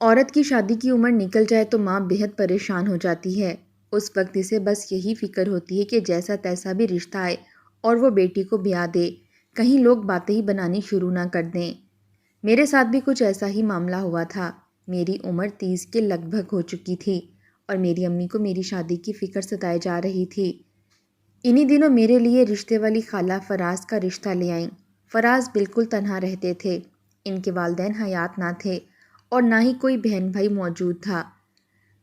عورت کی شادی کی عمر نکل جائے تو ماں بہت پریشان ہو جاتی ہے۔ اس وقت اسے بس یہی فکر ہوتی ہے کہ جیسا تیسا بھی رشتہ آئے اور وہ بیٹی کو بیاہ دے، کہیں لوگ باتیں ہی بنانی شروع نہ کر دیں۔ میرے ساتھ بھی کچھ ایسا ہی معاملہ ہوا تھا۔ میری عمر 30 کے لگ بھگ ہو چکی تھی اور میری امی کو میری شادی کی فکر ستائے جا رہی تھی۔ انہی دنوں میرے لیے رشتے والی خالہ فراز کا رشتہ لے آئیں۔ فراز بالکل تنہا رہتے تھے، ان کے والدین حیات نہ تھے اور نہ ہی کوئی بہن بھائی موجود تھا،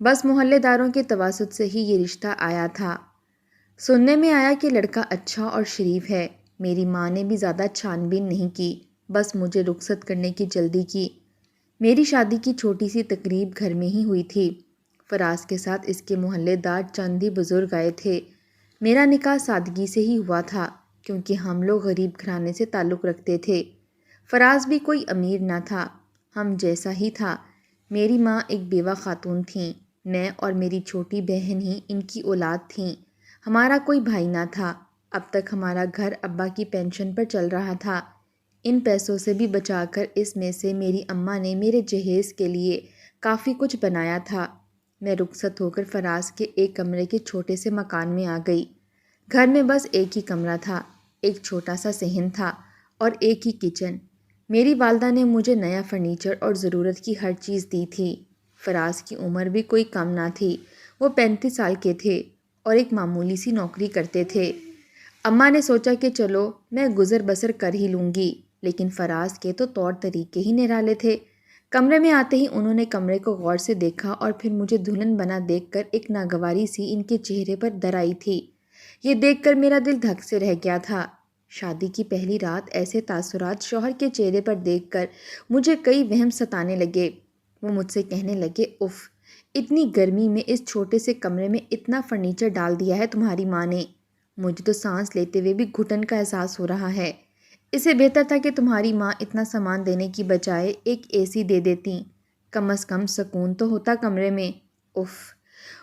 بس محلے داروں کے تواسط سے ہی یہ رشتہ آیا تھا۔ سننے میں آیا کہ لڑکا اچھا اور شریف ہے۔ میری ماں نے بھی زیادہ چھان بین نہیں کی، بس مجھے رخصت کرنے کی جلدی کی۔ میری شادی کی چھوٹی سی تقریب گھر میں ہی ہوئی تھی۔ فراز کے ساتھ اس کے محلے دار چند ہی بزرگ آئے تھے۔ میرا نکاح سادگی سے ہی ہوا تھا کیونکہ ہم لوگ غریب گھرانے سے تعلق رکھتے تھے۔ فراز بھی کوئی امیر نہ تھا، ہم جیسا ہی تھا۔ میری ماں ایک بیوہ خاتون تھیں، میں اور میری چھوٹی بہن ہی ان کی اولاد تھیں۔ ہمارا کوئی بھائی نہ تھا۔ اب تک ہمارا گھر ابا کی پینشن پر چل رہا تھا۔ ان پیسوں سے بھی بچا کر اس میں سے میری اماں نے میرے جہیز کے لیے کافی کچھ بنایا تھا۔ میں رخصت ہو کر فراز کے ایک کمرے کے چھوٹے سے مکان میں آ گئی۔ گھر میں بس ایک ہی کمرہ تھا، ایک چھوٹا سا صحن تھا اور ایک ہی کچن۔ میری والدہ نے مجھے نیا فرنیچر اور ضرورت کی ہر چیز دی تھی۔ فراز کی عمر بھی کوئی کم نہ تھی، وہ 35 سال کے تھے اور ایک معمولی سی نوکری کرتے تھے۔ اماں نے سوچا کہ چلو میں گزر بسر کر ہی لوں گی، لیکن فراز کے تو طور طریقے ہی نرالے تھے۔ کمرے میں آتے ہی انہوں نے کمرے کو غور سے دیکھا اور پھر مجھے دلہن بنا دیکھ کر ایک ناگواری سی ان کے چہرے پر در آئی تھی۔ یہ دیکھ کر میرا دل دھک سے رہ گیا تھا۔ شادی کی پہلی رات ایسے تاثرات شوہر کے چہرے پر دیکھ کر مجھے کئی وہم ستانے لگے۔ وہ مجھ سے کہنے لگے، اف، اتنی گرمی میں اس چھوٹے سے کمرے میں اتنا فرنیچر ڈال دیا ہے تمہاری ماں نے، مجھے تو سانس لیتے ہوئے بھی گھٹن کا احساس ہو رہا ہے۔ اسے بہتر تھا کہ تمہاری ماں اتنا سامان دینے کی بجائے ایک اے سی دے دیتی، کم از کم سکون تو ہوتا کمرے میں۔ اف۔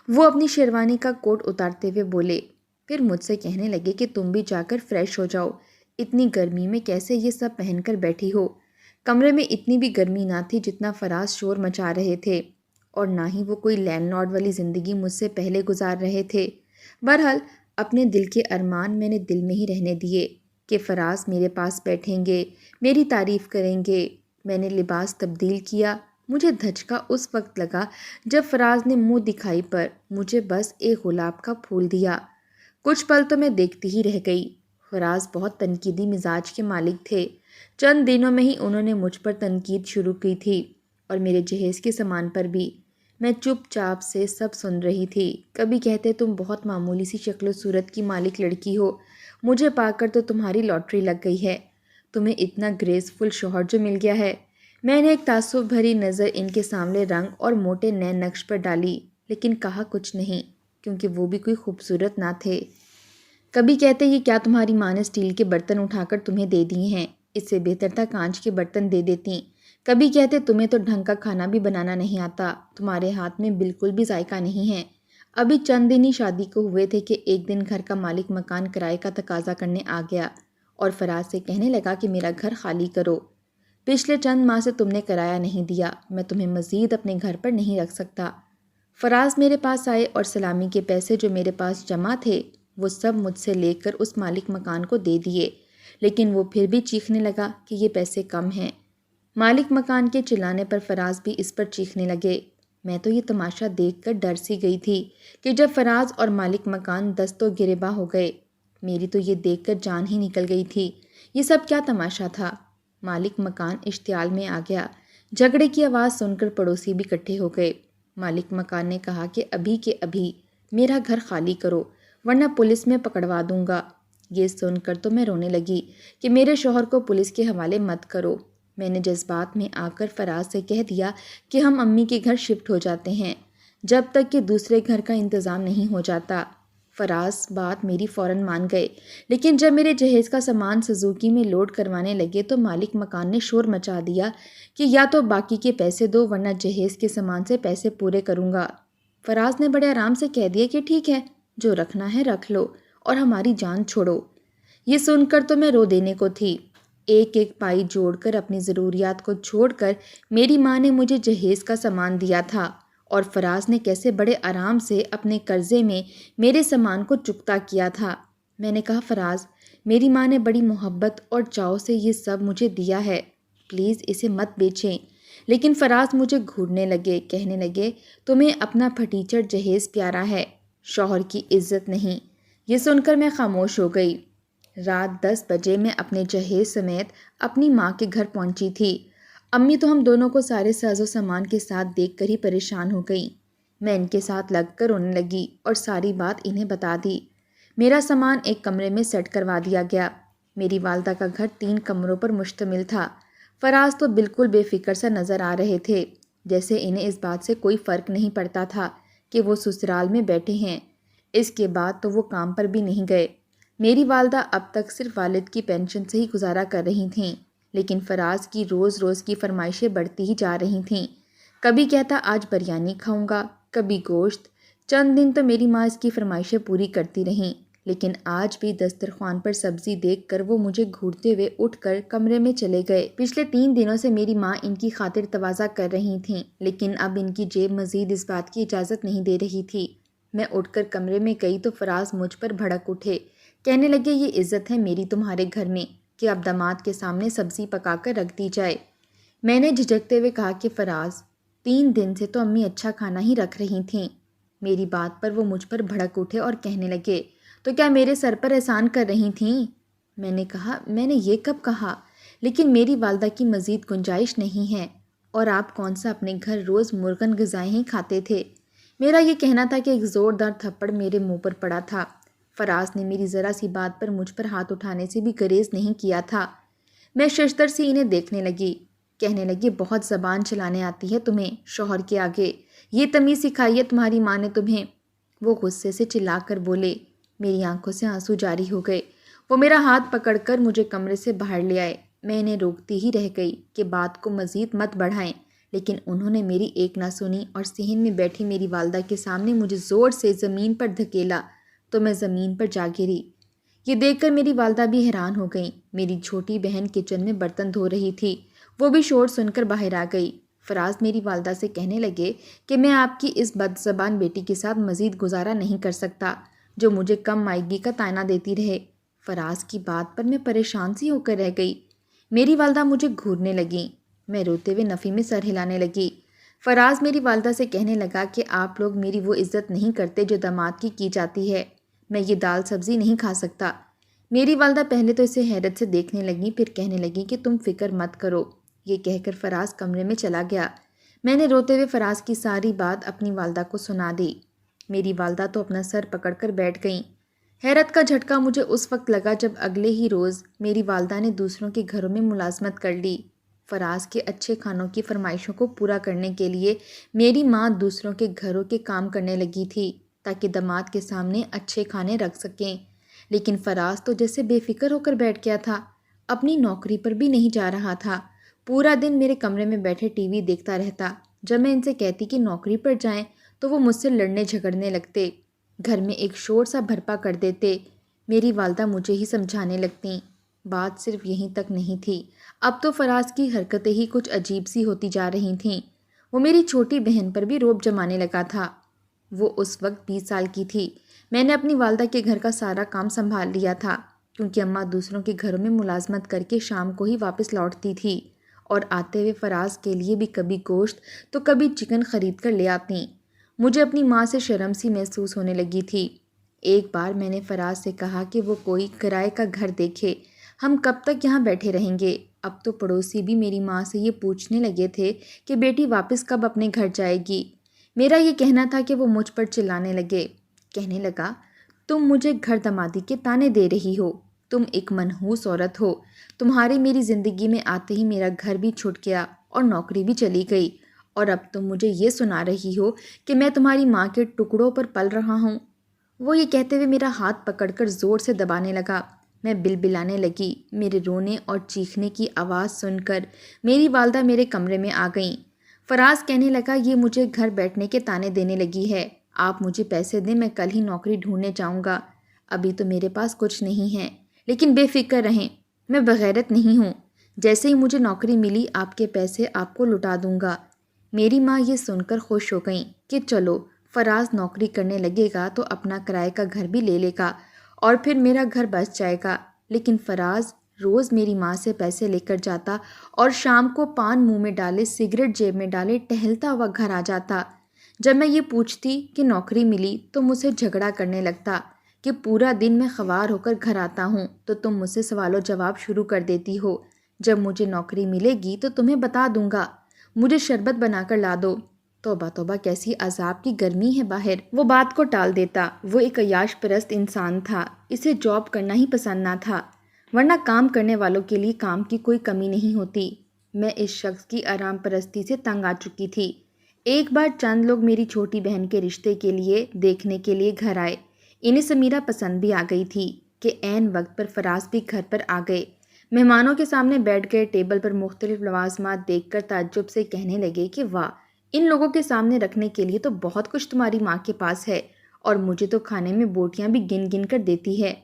وہ اپنی شیروانی کا کوٹ اتارتے ہوئے بولے، پھر مجھ سے کہنے لگے کہ تم بھی جا کر فریش ہو جاؤ، اتنی گرمی میں کیسے یہ سب پہن کر بیٹھی ہو۔ کمرے میں اتنی بھی گرمی نہ تھی جتنا فراز شور مچا رہے تھے، اور نہ ہی وہ کوئی لینڈ لارڈ والی زندگی مجھ سے پہلے گزار رہے تھے۔ بہرحال اپنے دل کے ارمان میں نے دل میں ہی رہنے دیے کہ فراز میرے پاس بیٹھیں گے، میری تعریف کریں گے۔ میں نے لباس تبدیل کیا۔ مجھے دھچکا اس وقت لگا جب فراز نے منہ دکھائی پر مجھے بس ایک گلاب کا پھول دیا۔ کچھ پل تو میں دیکھتی ہی رہ گئی۔ فراز بہت تنقیدی مزاج کے مالک تھے۔ چند دنوں میں ہی انہوں نے مجھ پر تنقید شروع کی تھی اور میرے جہیز کے سامان پر بھی۔ میں چپ چاپ سے سب سن رہی تھی۔ کبھی کہتے تم بہت معمولی سی شکل و صورت کی مالک لڑکی ہو، مجھے پا کر تو تمہاری لاٹری لگ گئی ہے، تمہیں اتنا گریسفل شوہر جو مل گیا ہے۔ میں نے ایک تعصب بھری نظر ان کے سامنے رنگ اور موٹے نئے نقش پر ڈالی، لیکن کہا کچھ نہیں کیونکہ وہ بھی کوئی خوبصورت نہ تھے۔ کبھی کہتے یہ کیا تمہاری ماں نے اسٹیل کے برتن اٹھا کر تمہیں دے دیے ہیں، اس سے بہتر تھا کانچ کے برتن دے دیتی۔ کبھی کہتے تمہیں تو ڈھنگ کا کھانا بھی بنانا نہیں آتا، تمہارے ہاتھ میں بالکل بھی ذائقہ نہیں ہے۔ ابھی چند دن ہی شادی کو ہوئے تھے کہ ایک دن گھر کا مالک مکان کرائے کا تقاضا کرنے آ گیا اور فراز سے کہنے لگا کہ میرا گھر خالی کرو، پچھلے چند ماہ سے تم نے کرایہ نہیں دیا، میں تمہیں مزید اپنے گھر پر نہیں رکھ سکتا۔ فراز میرے پاس آئے اور سلامی کے پیسے جو میرے پاس جمع تھے وہ سب مجھ سے لے کر اس مالک مکان کو دے دیے، لیکن وہ پھر بھی چیخنے لگا کہ یہ پیسے کم ہیں۔ مالک مکان کے چلانے پر فراز بھی اس پر چیخنے لگے۔ میں تو یہ تماشا دیکھ کر ڈر سی گئی تھی کہ جب فراز اور مالک مکان دست و گریباں ہو گئے، میری تو یہ دیکھ کر جان ہی نکل گئی تھی۔ یہ سب کیا تماشا تھا؟ مالک مکان اشتعال میں آ گیا۔ جھگڑے کی آواز سن کر پڑوسی بھی اکٹھے ہو گئے۔ مالک مکان نے کہا کہ ابھی کے ابھی میرا گھر خالی کرو ورنہ پولیس میں پکڑوا دوں گا۔ یہ سن کر تو میں رونے لگی کہ میرے شوہر کو پولیس کے حوالے مت کرو۔ میں نے جذبات میں آ کر فراز سے کہہ دیا کہ ہم امی کے گھر شفٹ ہو جاتے ہیں جب تک کہ دوسرے گھر کا انتظام نہیں ہو جاتا۔ فراز بات میری فوراً مان گئے، لیکن جب میرے جہیز کا سامان سزوکی میں لوڈ کروانے لگے تو مالک مکان نے شور مچا دیا کہ یا تو باقی کے پیسے دو ورنہ جہیز کے سامان سے پیسے پورے کروں گا۔ فراز نے بڑے آرام سے کہہ دیا کہ ٹھیک ہے، جو رکھنا ہے رکھ لو اور ہماری جان چھوڑو۔ یہ سن کر تو میں رو دینے کو تھی۔ ایک ایک پائی جوڑ کر اپنی ضروریات کو چھوڑ کر میری ماں نے مجھے جہیز کا سامان دیا تھا، اور فراز نے کیسے بڑے آرام سے اپنے قرضے میں میرے سامان کو چکتا کیا تھا۔ میں نے کہا، فراز، میری ماں نے بڑی محبت اور چاؤ سے یہ سب مجھے دیا ہے، پلیز اسے مت بیچیں۔ لیکن فراز مجھے گھورنے لگے، کہنے لگے، تمہیں اپنا پھٹیچر جہیز پیارا ہے، شوہر کی عزت نہیں۔ یہ سن کر میں خاموش ہو گئی۔ رات 10 بجے میں اپنے جہیز سمیت اپنی ماں کے گھر پہنچی تھی۔ امی تو ہم دونوں کو سارے ساز و سامان کے ساتھ دیکھ کر ہی پریشان ہو گئیں۔ میں ان کے ساتھ لگ کر رونے لگی اور ساری بات انہیں بتا دی۔ میرا سامان ایک کمرے میں سیٹ کروا دیا گیا۔ میری والدہ کا گھر 3 کمروں پر مشتمل تھا۔ فراز تو بالکل بے فکر سا نظر آ رہے تھے، جیسے انہیں اس بات سے کوئی فرق نہیں پڑتا تھا کہ وہ سسرال میں بیٹھے ہیں۔ اس کے بعد تو وہ کام پر بھی نہیں گئے۔ میری والدہ اب تک صرف والد کی پینشن سے ہی گزارا کر رہی تھیں، لیکن فراز کی روز روز کی فرمائشیں بڑھتی ہی جا رہی تھیں۔ کبھی کہتا آج بریانی کھاؤں گا، کبھی گوشت۔ چند دن تو میری ماں اس کی فرمائشیں پوری کرتی رہیں، لیکن آج بھی دسترخوان پر سبزی دیکھ کر وہ مجھے گھورتے ہوئے اٹھ کر کمرے میں چلے گئے۔ پچھلے 3 دنوں سے میری ماں ان کی خاطر تواضع کر رہی تھیں، لیکن اب ان کی جیب مزید اس بات کی اجازت نہیں دے رہی تھی۔ میں اٹھ کر کمرے میں گئی تو فراز مجھ پر بھڑک اٹھے، کہنے لگے، یہ عزت ہے میری تمہارے گھر میں کہ اب داماد کے سامنے سبزی پکا کر رکھ دی جائے۔ میں نے جھجکتے ہوئے کہا کہ فراز، 3 دن سے تو امی اچھا کھانا ہی رکھ رہی تھیں۔ میری بات پر وہ مجھ پر بھڑک اٹھے اور کہنے لگے، تو کیا میرے سر پر احسان کر رہی تھیں؟ میں نے کہا، میں نے یہ کب کہا؟ لیکن میری والدہ کی مزید گنجائش نہیں ہے، اور آپ کون سا اپنے گھر روز مرغن غذائیں ہی کھاتے تھے؟ میرا یہ کہنا تھا کہ ایک زوردار تھپڑ میرے منہ پر پڑا تھا۔ فراز نے میری ذرا سی بات پر مجھ پر ہاتھ اٹھانے سے بھی گریز نہیں کیا تھا۔ میں ششدر سے انہیں دیکھنے لگی، کہنے لگی، بہت زبان چلانے آتی ہے تمہیں شوہر کے آگے، یہ تمیز سکھائی ہے تمہاری ماں نے تمہیں؟ وہ غصے سے چلا کر بولے۔ میری آنکھوں سے آنسو جاری ہو گئے۔ وہ میرا ہاتھ پکڑ کر مجھے کمرے سے باہر لے آئے۔ میں انہیں روکتی ہی رہ گئی کہ بات کو مزید مت بڑھائیں، لیکن انہوں نے میری ایک نہ سنی اور صحن میں بیٹھی میری والدہ کے سامنے مجھے زور سے زمین پر دھکیلا تو میں زمین پر جا گری۔ یہ دیکھ کر میری والدہ بھی حیران ہو گئیں۔ میری چھوٹی بہن کچن میں برتن دھو رہی تھی، وہ بھی شور سن کر باہر آ گئی۔ فراز میری والدہ سے کہنے لگے کہ میں آپ کی اس بد زبان بیٹی کے ساتھ مزید گزارا نہیں کر سکتا، جو مجھے کم مائیگی کا طعنہ دیتی رہے۔ فراز کی بات پر میں پریشان سی ہو کر رہ گئی۔ میری والدہ مجھے گھورنے لگیں۔ میں روتے ہوئے نفی میں سر ہلانے لگی۔ فراز میری والدہ سے کہنے لگا کہ آپ لوگ میری وہ عزت نہیں کرتے جو داماد کی جاتی ہے، میں یہ دال سبزی نہیں کھا سکتا۔ میری والدہ پہلے تو اسے حیرت سے دیکھنے لگیں، پھر کہنے لگیں کہ تم فکر مت کرو۔ یہ کہہ کر فراز کمرے میں چلا گیا۔ میں نے روتے ہوئے فراز کی ساری بات اپنی والدہ کو سنا دی۔ میری والدہ تو اپنا سر پکڑ کر بیٹھ گئیں۔ حیرت کا جھٹکا مجھے اس وقت لگا جب اگلے ہی روز میری والدہ نے دوسروں کے گھروں میں ملازمت کر لی۔ فراز کے اچھے کھانوں کی فرمائشوں کو پورا کرنے کے لیے میری ماں دوسروں کے گھروں کے کام کرنے لگی تھی تاکہ داماد کے سامنے اچھے کھانے رکھ سکیں۔ لیکن فراز تو جیسے بے فکر ہو کر بیٹھ گیا تھا، اپنی نوکری پر بھی نہیں جا رہا تھا۔ پورا دن میرے کمرے میں بیٹھے ٹی وی دیکھتا رہتا۔ جب میں ان سے کہتی کہ نوکری پر جائیں تو وہ مجھ سے لڑنے جھگڑنے لگتے، گھر میں ایک شور سا بھرپا کر دیتے۔ میری والدہ مجھے ہی سمجھانے لگتیں۔ بات صرف یہیں تک نہیں تھی، اب تو فراز کی حرکتیں ہی کچھ عجیب سی ہوتی جا رہی تھیں۔ وہ میری چھوٹی بہن پر بھی رعب جمانے لگا تھا۔ وہ اس وقت 20 سال کی تھی۔ میں نے اپنی والدہ کے گھر کا سارا کام سنبھال لیا تھا، کیونکہ اماں دوسروں کے گھروں میں ملازمت کر کے شام کو ہی واپس لوٹتی تھی، اور آتے ہوئے فراز کے لیے بھی کبھی گوشت تو کبھی چکن خرید کر لے آتیں۔ مجھے اپنی ماں سے شرم سی محسوس ہونے لگی تھی۔ ایک بار میں نے فراز سے کہا کہ وہ کوئی کرائے کا گھر دیکھے، ہم کب تک یہاں بیٹھے رہیں گے؟ اب تو پڑوسی بھی میری ماں سے یہ پوچھنے لگے تھے کہ بیٹی واپس کب اپنے گھر جائے گی۔ میرا یہ کہنا تھا کہ وہ مجھ پر چلانے لگے، کہنے لگا، تم مجھے گھر دامادی کے طعنے دے رہی ہو، تم ایک منحوس عورت ہو، تمہاری میری زندگی میں آتے ہی میرا گھر بھی چھوٹ گیا اور نوکری بھی چلی گئی، اور اب تم مجھے یہ سنا رہی ہو کہ میں تمہاری ماں کے ٹکڑوں پر پل رہا ہوں۔ وہ یہ کہتے ہوئے میرا ہاتھ پکڑ کر زور سے دبانے لگا۔ میں بلبلانے لگی۔ میرے رونے اور چیخنے کی آواز سن کر میری والدہ میرے کمرے میں آ گئیں۔ فراز کہنے لگا، یہ مجھے گھر بیٹھنے کے طعنے دینے لگی ہے، آپ مجھے پیسے دیں، میں کل ہی نوکری ڈھونڈنے جاؤں گا، ابھی تو میرے پاس کچھ نہیں ہے، لیکن بے فکر رہیں، میں بغیرت نہیں ہوں، جیسے ہی مجھے نوکری ملی آپ کے پیسے آپ کو لٹا دوں گا۔ میری ماں یہ سن کر خوش ہو گئیں کہ چلو فراز نوکری کرنے لگے گا تو اپنا کرائے کا گھر بھی لے لے گا اور پھر میرا گھر بچ جائے گا۔ لیکن فراز روز میری ماں سے پیسے لے کر جاتا اور شام کو پان منہ میں ڈالے، سگریٹ جیب میں ڈالے ٹہلتا ہوا گھر آ جاتا۔ جب میں یہ پوچھتی کہ نوکری ملی تو مجھ سے جھگڑا کرنے لگتا کہ پورا دن میں خوار ہو کر گھر آتا ہوں تو تم مجھ سے سوال و جواب شروع کر دیتی ہو، جب مجھے نوکری ملے گی تو تمہیں بتا دوں گا، مجھے شربت بنا کر لا دو۔ توبہ توبہ کیسی عذاب کی گرمی ہے باہر۔ وہ بات کو ٹال دیتا، وہ ایک عیاش پرست انسان تھا، اسے جاب کرنا ہی پسند نہ تھا، ورنہ کام کرنے والوں کے لیے کام کی کوئی کمی نہیں ہوتی۔ میں اس شخص کی آرام پرستی سے تنگ آ چکی تھی۔ ایک بار چند لوگ میری چھوٹی بہن کے رشتے کے لیے دیکھنے کے لیے گھر آئے، انہیں سمیرہ پسند بھی آ گئی تھی کہ عین وقت پر فراز بھی گھر پر آ گئے۔ مہمانوں کے سامنے بیٹھ گئے، ٹیبل پر مختلف لوازمات دیکھ کر تعجب سے کہنے لگے کہ واہ، ان لوگوں کے سامنے رکھنے کے لیے تو بہت کچھ تمہاری ماں کے پاس ہے، اور مجھے تو کھانے میں بوٹیاں بھی گن گن کر دیتی ہے۔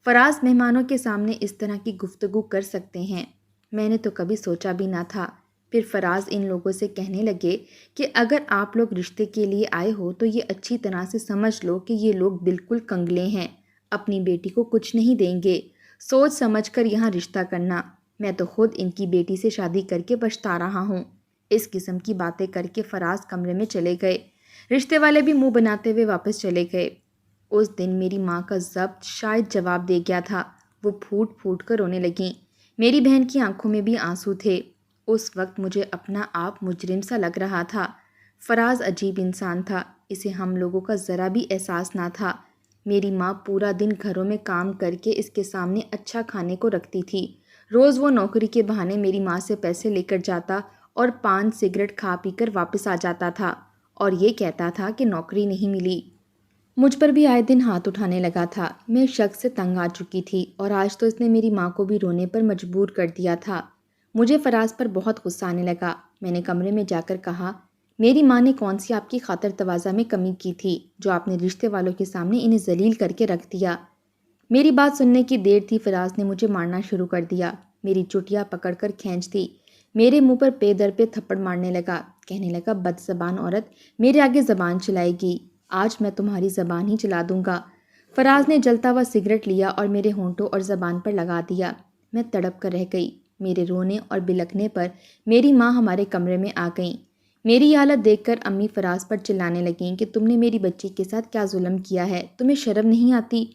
فراز مہمانوں کے سامنے اس طرح کی گفتگو کر سکتے ہیں، میں نے تو کبھی سوچا بھی نہ تھا۔ پھر فراز ان لوگوں سے کہنے لگے کہ اگر آپ لوگ رشتے کے لیے آئے ہو تو یہ اچھی طرح سے سمجھ لو کہ یہ لوگ بالکل کنگلے ہیں، اپنی بیٹی کو کچھ نہیں دیں گے، سوچ سمجھ کر یہاں رشتہ کرنا۔ میں تو خود ان کی بیٹی سے شادی کر کے پچھتا رہا ہوں۔ اس قسم کی باتیں کر کے فراز کمرے میں چلے گئے، رشتے والے بھی منہ بناتے ہوئے واپس چلے گئے۔ اس دن میری ماں کا ضبط شاید جواب دے گیا تھا، وہ پھوٹ پھوٹ کر رونے لگیں، میری بہن کی آنکھوں میں بھی آنسو تھے۔ اس وقت مجھے اپنا آپ مجرم سا لگ رہا تھا۔ فراز عجیب انسان تھا، اسے ہم لوگوں کا ذرا بھی احساس نہ تھا۔ میری ماں پورا دن گھروں میں کام کر کے اس کے سامنے اچھا کھانے کو رکھتی تھی، روز وہ نوکری کے بہانے میری ماں سے پیسے لے کر جاتا اور پان سگریٹ کھا پی کر واپس آ جاتا تھا اور یہ کہتا تھا کہ نوکری نہیں ملی۔ مجھ پر بھی آئے دن ہاتھ اٹھانے لگا تھا۔ میں اس شخص سے تنگ آ چکی تھی اور آج تو اس نے میری ماں کو بھی رونے پر مجبور کر دیا تھا۔ مجھے فراز پر بہت غصہ آنے لگا۔ میں نے کمرے میں جا کر کہا، میری ماں نے کون سی آپ کی خاطر تواضع میں کمی کی تھی جو آپ نے رشتے والوں کے سامنے انہیں ذلیل کر کے رکھ دیا؟ میری بات سننے کی دیر تھی، فراز نے مجھے مارنا شروع کر دیا، میری چٹیا پکڑ کر کھینچ دی، میرے منہ پر پے در پہ تھپڑ مارنے لگا، کہنے لگا بد زبان عورت میرے آگے زبان چلائے گی، آج میں تمہاری زبان ہی چلا دوں گا۔ فراز نے جلتا ہوا سگریٹ لیا اور میرے ہونٹوں اور زبان پر لگا دیا۔ میں تڑپ کر رہ گئی۔ میرے رونے اور بلکنے پر میری ماں ہمارے کمرے میں آ گئیں۔ میری حالت دیکھ کر امی فراز پر چلانے لگیں کہ تم نے میری بچی کے ساتھ کیا ظلم کیا ہے، تمہیں شرم نہیں آتی؟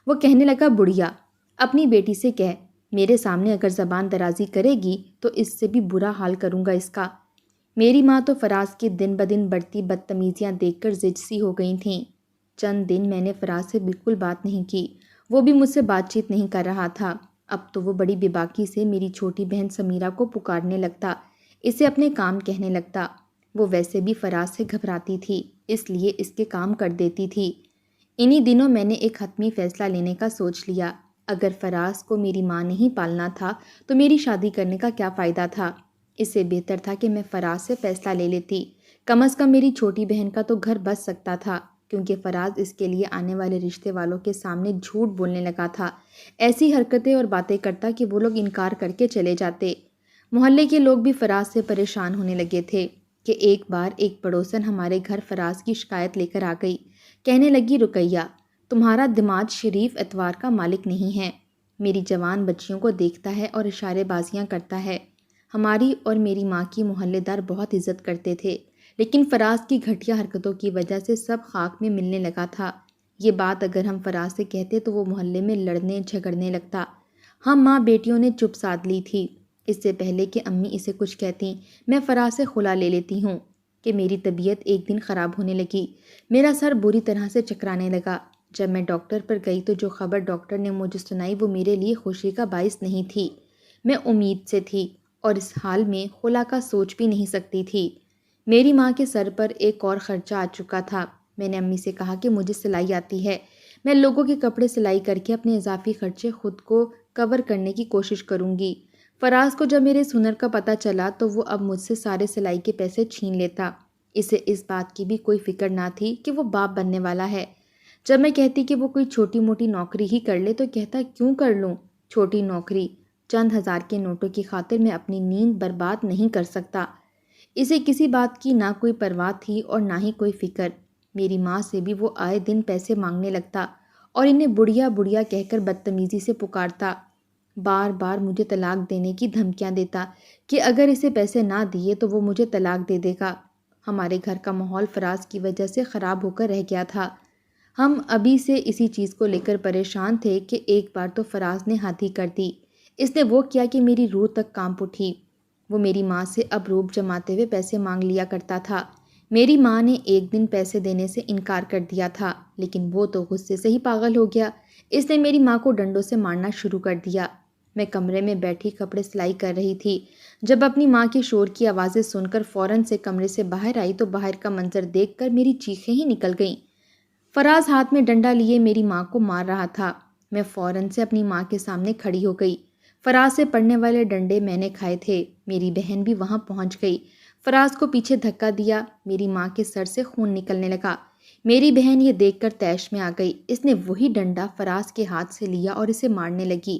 وہ کہنے لگا، بڑھیا، اپنی بیٹی سے کہہ میرے سامنے اگر زبان درازی کرے گی تو اس سے بھی برا حال کروں گا اس کا۔ میری ماں تو فراز کی دن بدن بڑھتی بدتمیزیاں دیکھ کر زج سی ہو گئی تھیں۔ چند دن میں نے فراز سے بالکل بات نہیں کی، وہ بھی مجھ سے بات چیت نہیں کر رہا تھا۔ اب تو وہ بڑی بےباکی سے میری چھوٹی بہن سمیرہ کو پکارنے لگتا، اسے اپنے کام کہنے لگتا۔ وہ ویسے بھی فراز سے گھبراتی تھی، اس لیے اس کے کام کر دیتی تھی۔ انہی دنوں میں نے ایک حتمی فیصلہ لینے کا سوچ لیا۔ اگر فراز کو میری ماں نہیں پالنا تھا تو میری شادی کرنے کا کیا فائدہ تھا؟ اس سے بہتر تھا کہ میں فراز سے فیصلہ لے لیتی، کم از کم میری چھوٹی بہن کا تو گھر بچ سکتا تھا، کیونکہ فراز اس کے لیے آنے والے رشتے والوں کے سامنے جھوٹ بولنے لگا تھا، ایسی حرکتیں اور باتیں کرتا کہ وہ لوگ انکار کر کے چلے جاتے۔ محلے کے لوگ بھی فراز سے پریشان ہونے لگے تھے کہ ایک بار ایک پڑوسن ہمارے گھر فراز کی شکایت لے کر آ گئی، کہنے لگی، رقیہ، تمہارا دماد شریف اتوار کا مالک نہیں ہے، میری جوان بچیوں کو دیکھتا ہے اور اشارے بازیاں کرتا ہے۔ ہماری اور میری ماں کی محلے دار بہت عزت کرتے تھے، لیکن فراز کی گھٹیا حرکتوں کی وجہ سے سب خاک میں ملنے لگا تھا۔ یہ بات اگر ہم فراز سے کہتے تو وہ محلے میں لڑنے جھگڑنے لگتا۔ ہم ماں بیٹیوں نے چپ سادھ لی تھی۔ اس سے پہلے کہ امی اسے کچھ کہتیں، میں فراز سے خلا لے لیتی ہوں کہ میری طبیعت ایک دن خراب ہونے لگی، میرا سر بری طرح سے چکرانے لگا۔ جب میں ڈاکٹر پر گئی تو جو خبر ڈاکٹر نے مجھے سنائی وہ میرے لیے خوشی کا باعث نہیں تھی۔ میں امید سے تھی اور اس حال میں خلا کا سوچ بھی نہیں سکتی تھی۔ میری ماں کے سر پر ایک اور خرچہ آ چکا تھا۔ میں نے امی سے کہا کہ مجھے سلائی آتی ہے، میں لوگوں کے کپڑے سلائی کر کے اپنے اضافی خرچے خود کو کور کرنے کی کوشش کروں گی۔ فراز کو جب میرے اس ہنر کا پتہ چلا تو وہ اب مجھ سے سارے سلائی کے پیسے چھین لیتا۔ اسے اس بات کی بھی کوئی فکر نہ تھی کہ وہ باپ بننے والا ہے۔ جب میں کہتی کہ وہ کوئی چھوٹی موٹی نوکری ہی کر لے تو کہتا، کیوں کر لوں چھوٹی نوکری، چند ہزار کے نوٹوں کی خاطر میں اپنی نیند برباد نہیں کر سکتا۔ اسے کسی بات کی نہ کوئی پرواہ تھی اور نہ ہی کوئی فکر۔ میری ماں سے بھی وہ آئے دن پیسے مانگنے لگتا اور انہیں بڑھیا بڑھیا کہہ کر بدتمیزی سے پکارتا۔ بار بار مجھے طلاق دینے کی دھمکیاں دیتا کہ اگر اسے پیسے نہ دیے تو وہ مجھے طلاق دے دے گا۔ ہمارے گھر کا ماحول فراز کی وجہ سے خراب ہو کر رہ گیا تھا۔ ہم ابھی سے اسی چیز کو لے کر پریشان تھے کہ ایک بار تو فراز نے حد ہی کر دی۔ اس نے وہ کیا کہ میری روح تک کانپ اٹھی۔ وہ میری ماں سے اب روب جماتے ہوئے پیسے مانگ لیا کرتا تھا۔ میری ماں نے ایک دن پیسے دینے سے انکار کر دیا تھا، لیکن وہ تو غصے سے ہی پاگل ہو گیا۔ اس نے میری ماں کو ڈنڈوں سے مارنا شروع کر دیا۔ میں کمرے میں بیٹھی کپڑے سلائی کر رہی تھی جب اپنی ماں کے شور کی آوازیں سن کر فوراً سے کمرے سے باہر آئی تو باہر کا منظر دیکھ کر میری چیخیں ہی نکل گئیں۔ فراز ہاتھ میں ڈنڈا لیے میری ماں کو مار رہا تھا۔ میں فوراً سے اپنی ماں کے سامنے کھڑی ہو گئی۔ فراز سے پڑنے والے ڈنڈے میں نے کھائے تھے۔ میری بہن بھی وہاں پہنچ گئی۔ فراز کو پیچھے دھکا دیا۔ میری ماں کے سر سے خون نکلنے لگا۔ میری بہن یہ دیکھ کر طیش میں آ گئی۔ اس نے وہی ڈنڈا فراز کے ہاتھ سے لیا اور اسے مارنے لگی۔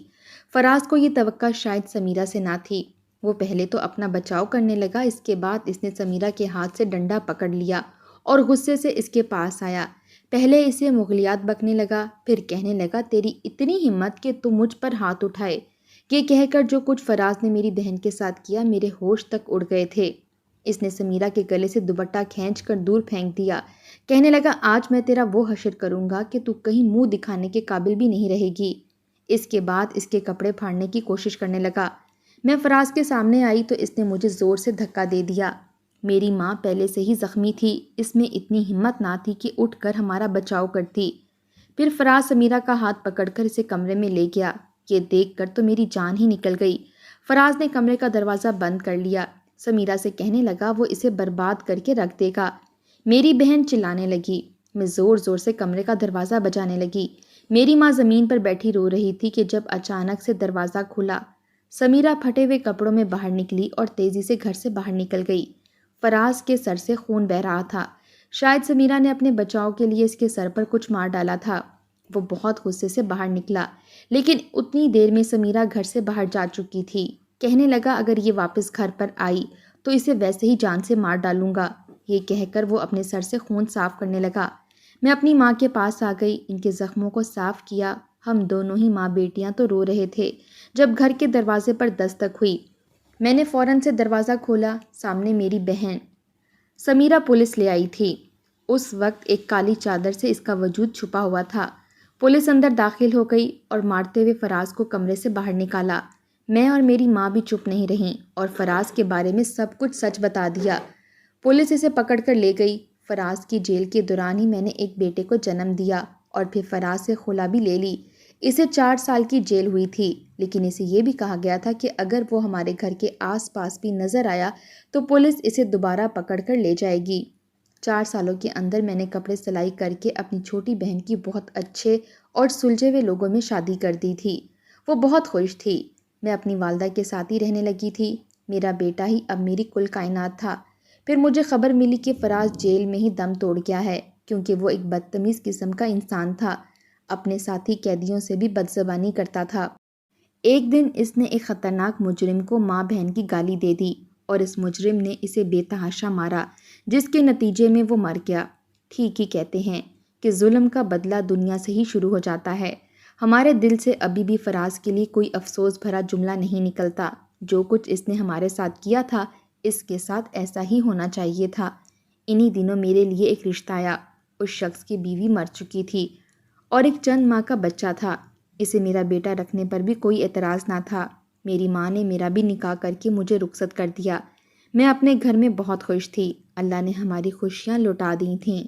فراز کو یہ توقع شاید سمیرہ سے نہ تھی۔ وہ پہلے تو اپنا بچاؤ کرنے لگا، اس کے بعد اس نے سمیرہ کے ہاتھ سے ڈنڈا پکڑ لیا اور غصے سے اس کے پاس آیا۔ پہلے اسے مغلیات بکنے لگا، پھر کہنے لگا تیری اتنی ہمت کہ تو مجھ پر ہاتھ اٹھائے۔ یہ کہہ کر جو کچھ فراز نے میری بہن کے ساتھ کیا میرے ہوش تک اڑ گئے تھے۔ اس نے سمیرہ کے گلے سے دوپٹہ کھینچ کر دور پھینک دیا۔ کہنے لگا آج میں تیرا وہ حشر کروں گا کہ تو کہیں منہ دکھانے کے قابل بھی نہیں رہے گی۔ اس کے بعد اس کے کپڑے پھاڑنے کی کوشش کرنے لگا۔ میں فراز کے سامنے آئی تو اس نے مجھے زور سے دھکا دے دیا۔ میری ماں پہلے سے ہی زخمی تھی، اس میں اتنی ہمت نہ تھی کہ اٹھ کر ہمارا بچاؤ کرتی۔ پھر فراز سمیرہ کا ہاتھ پکڑ کر اسے کمرے میں لے گیا۔ یہ دیکھ کر تو میری جان ہی نکل گئی۔ فراز نے کمرے کا دروازہ بند کر لیا۔ سمیرہ سے کہنے لگا وہ اسے برباد کر کے رکھ دے گا۔ میری بہن چلانے لگی۔ میں زور زور سے کمرے کا دروازہ بجانے لگی۔ میری ماں زمین پر بیٹھی رو رہی تھی کہ جب اچانک سے دروازہ کھلا۔ سمیرہ پھٹے ہوئے کپڑوں میں باہر نکلی اور تیزی سے گھر سے باہر نکل گئی۔ فراز کے سر سے خون بہہ رہا تھا۔ شاید سمیرہ نے اپنے بچاؤ کے لیے اس کے سر پر کچھ مار ڈالا تھا۔ وہ بہت غصے سے باہر نکلا، لیکن اتنی دیر میں سمیرہ گھر سے باہر جا چکی تھی۔ کہنے لگا اگر یہ واپس گھر پر آئی تو اسے ویسے ہی جان سے مار ڈالوں گا۔ یہ کہہ کر وہ اپنے سر سے خون صاف کرنے لگا۔ میں اپنی ماں کے پاس آ گئی، ان کے زخموں کو صاف کیا۔ ہم دونوں ہی ماں بیٹیاں تو رو رہے تھے جب گھر کے دروازے پر دستک ہوئی۔ میں نے فوراً سے دروازہ کھولا۔ سامنے میری بہن سمیرہ پولیس لے آئی تھی۔ اس وقت ایک کالی چادر سے اس کا وجود چھپا ہوا تھا۔ پولیس اندر داخل ہو گئی اور مارتے ہوئے فراز کو کمرے سے باہر نکالا۔ میں اور میری ماں بھی چپ نہیں رہیں اور فراز کے بارے میں سب کچھ سچ بتا دیا۔ پولیس اسے پکڑ کر لے گئی۔ فراز کی جیل کے دوران ہی میں نے ایک بیٹے کو جنم دیا اور پھر فراز سے خلا بھی لے لی۔ اسے 4 سال کی جیل ہوئی تھی، لیکن اسے یہ بھی کہا گیا تھا کہ اگر وہ ہمارے گھر کے آس پاس بھی نظر آیا تو پولیس اسے دوبارہ پکڑ کر لے جائے گی۔ 4 سالوں کے اندر میں نے کپڑے سلائی کر کے اپنی چھوٹی بہن کی بہت اچھے اور سلجھے ہوئے لوگوں میں شادی کر دی تھی۔ وہ بہت خوش تھی۔ میں اپنی والدہ کے ساتھ ہی رہنے لگی تھی۔ میرا بیٹا ہی اب میری کل کائنات تھا۔ پھر مجھے خبر ملی کہ فراز جیل میں ہی دم توڑ گیا ہے، کیونکہ وہ ایک بدتمیز قسم کا انسان تھا۔ اپنے ساتھی قیدیوں سے بھی بدزبانی کرتا تھا۔ ایک دن اس نے ایک خطرناک مجرم کو ماں بہن کی گالی دے دی اور اس مجرم نے اسے بے تحاشا مارا، جس کے نتیجے میں وہ مر گیا۔ ٹھیک ہی کہتے ہیں کہ ظلم کا بدلہ دنیا سے ہی شروع ہو جاتا ہے۔ ہمارے دل سے ابھی بھی فراز کے لیے کوئی افسوس بھرا جملہ نہیں نکلتا۔ جو کچھ اس نے ہمارے ساتھ کیا تھا اس کے ساتھ ایسا ہی ہونا چاہیے تھا۔ انہی دنوں میرے لیے ایک رشتہ آیا۔ اس شخص کی بیوی مر چکی تھی اور ایک چند ماہ کا بچہ تھا۔ اسے میرا بیٹا رکھنے پر بھی کوئی اعتراض نہ تھا۔ میری ماں نے میرا بھی نکاح کر کے مجھے رخصت کر دیا۔ میں اپنے گھر میں بہت خوش تھی۔ اللہ نے ہماری خوشیاں لوٹا دی تھیں۔